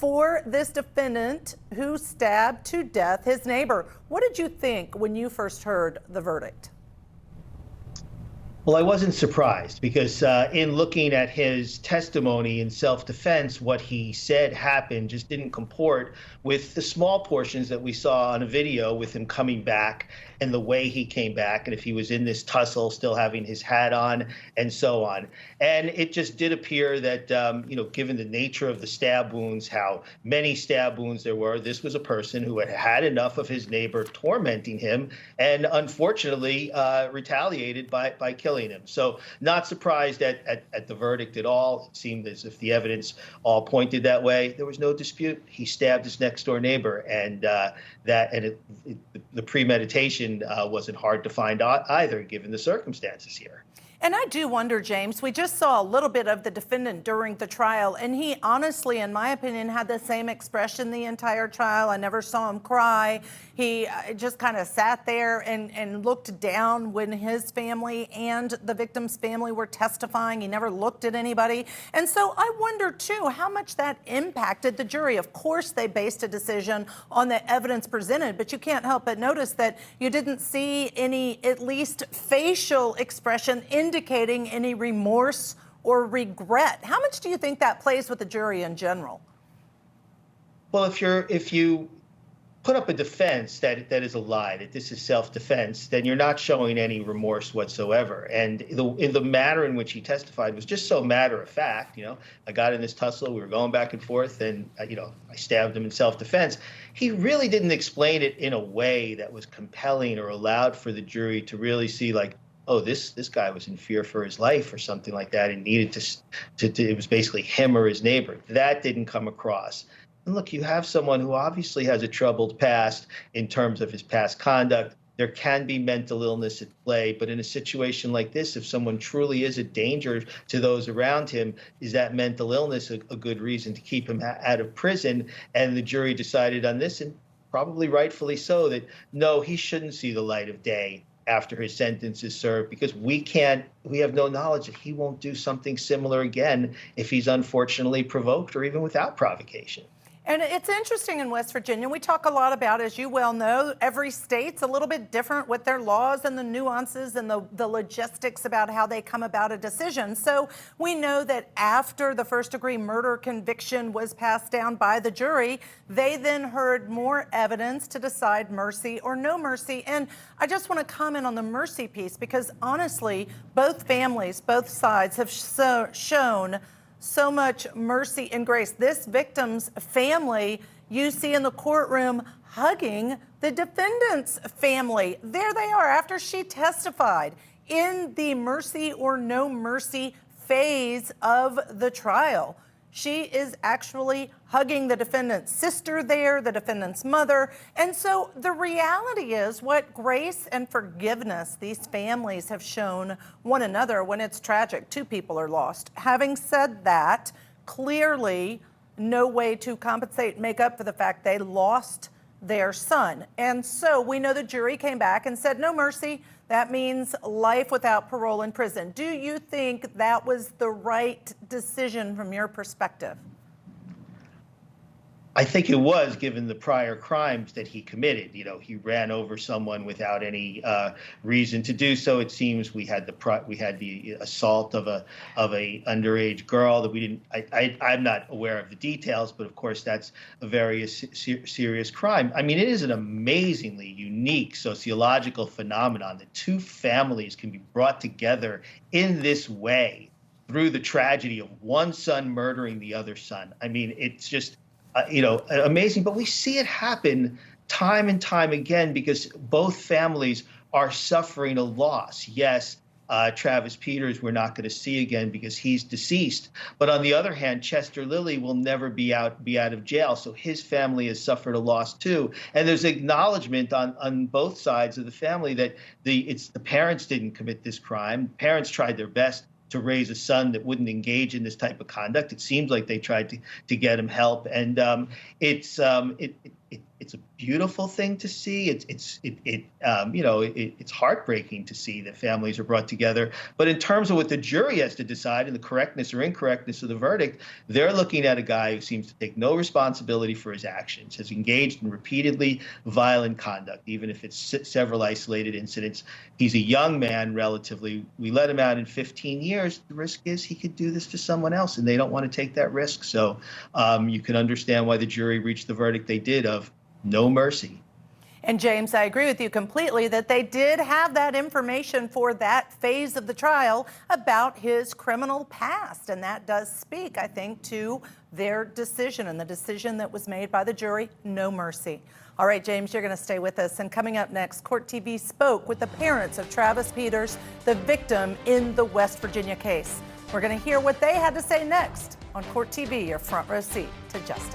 for this defendant who stabbed to death his neighbor. What did you think when you first heard the verdict? Well, I wasn't surprised because in looking at his testimony in self-defense, what he said happened just didn't comport with the small portions that we saw on a video with him coming back and the way he came back, and if he was in this tussle, still having his hat on, and so on. And it just did appear that, given the nature of the stab wounds, how many stab wounds there were, this was a person who had had enough of his neighbor tormenting him and unfortunately retaliated by killing him. So not surprised at the verdict at all. It seemed as if the evidence all pointed that way. There was no dispute. He stabbed his next door neighbor, and the premeditation wasn't hard to find either, given the circumstances here. And I do wonder, James, we just saw a little bit of the defendant during the trial, and he honestly, in my opinion, had the same expression the entire trial. I never saw him cry. He just kind of sat there and looked down when his family and the victim's family were testifying. He never looked at anybody. And so I wonder, too, how much that impacted the jury. Of course, they based a decision on the evidence presented, but you can't help but notice that you didn't see any, at least facial expression indicating any remorse or regret. How much do you think that plays with the jury in general? Well, if you put up a defense that is a lie, that this is self-defense, then you're not showing any remorse whatsoever. And in the manner in which he testified was just so matter of fact. I got in this tussle, we were going back and forth, and I stabbed him in self-defense. He really didn't explain it in a way that was compelling or allowed for the jury to really see, like, oh, this guy was in fear for his life or something like that, and needed to it was basically him or his neighbor. That didn't come across. And look, you have someone who obviously has a troubled past in terms of his past conduct. There can be mental illness at play, but in a situation like this, if someone truly is a danger to those around him, is that mental illness a good reason to keep him out of prison? And the jury decided on this, and probably rightfully so, that no, he shouldn't see the light of day after his sentence is served, because we have no knowledge that he won't do something similar again if he's unfortunately provoked or even without provocation. And it's interesting in West Virginia, we talk a lot about, as you well know, every state's a little bit different with their laws and the nuances and the logistics about how they come about a decision. So we know that after the first-degree murder conviction was passed down by the jury, they then heard more evidence to decide mercy or no mercy. And I just want to comment on the mercy piece, because honestly, both families, both sides have shown so much mercy and grace. This victim's family, you see in the courtroom hugging the defendant's family. There they are after she testified in the mercy or no mercy phase of the trial. She is actually hugging the defendant's sister there, the defendant's mother. And so the reality is what grace and forgiveness these families have shown one another when it's tragic. Two people are lost. Having said that, clearly no way to compensate, make up for the fact they lost their son. And so we know the jury came back and said no mercy. That means life without parole in prison. Do you think that was the right decision from your perspective? I think it was, given the prior crimes that he committed. He ran over someone without any reason to do so. It seems we had the assault of a underage girl that we didn't. I'm not aware of the details, but of course that's a very serious crime. I mean, it is an amazingly unique sociological phenomenon that two families can be brought together in this way through the tragedy of one son murdering the other son. I mean, it's just amazing, but we see it happen time and time again because both families are suffering a loss. Yes, Travis Peters we're not going to see again because he's deceased. But on the other hand, Chester Lilly will never be out of jail, so his family has suffered a loss too. And there's acknowledgement on both sides of the family that the parents didn't commit this crime. Parents tried their best to raise a son that wouldn't engage in this type of conduct. It seems like they tried to get him help, and it's a beautiful thing to see. It's heartbreaking to see that families are brought together. But in terms of what the jury has to decide and the correctness or incorrectness of the verdict, they're looking at a guy who seems to take no responsibility for his actions, has engaged in repeatedly violent conduct, even if it's several isolated incidents. He's a young man, relatively. We let him out in 15 years. The risk is he could do this to someone else, and they don't want to take that risk. So you can understand why the jury reached the verdict they did of no mercy. And James, I agree with you completely that they did have that information for that phase of the trial about his criminal past. And that does speak, I think, to their decision and the decision that was made by the jury, no mercy. All right, James, you're going to stay with us. And coming up next, Court TV spoke with the parents of Travis Peters, the victim in the West Virginia case. We're going to hear what they had to say next on Court TV, your front row seat to justice.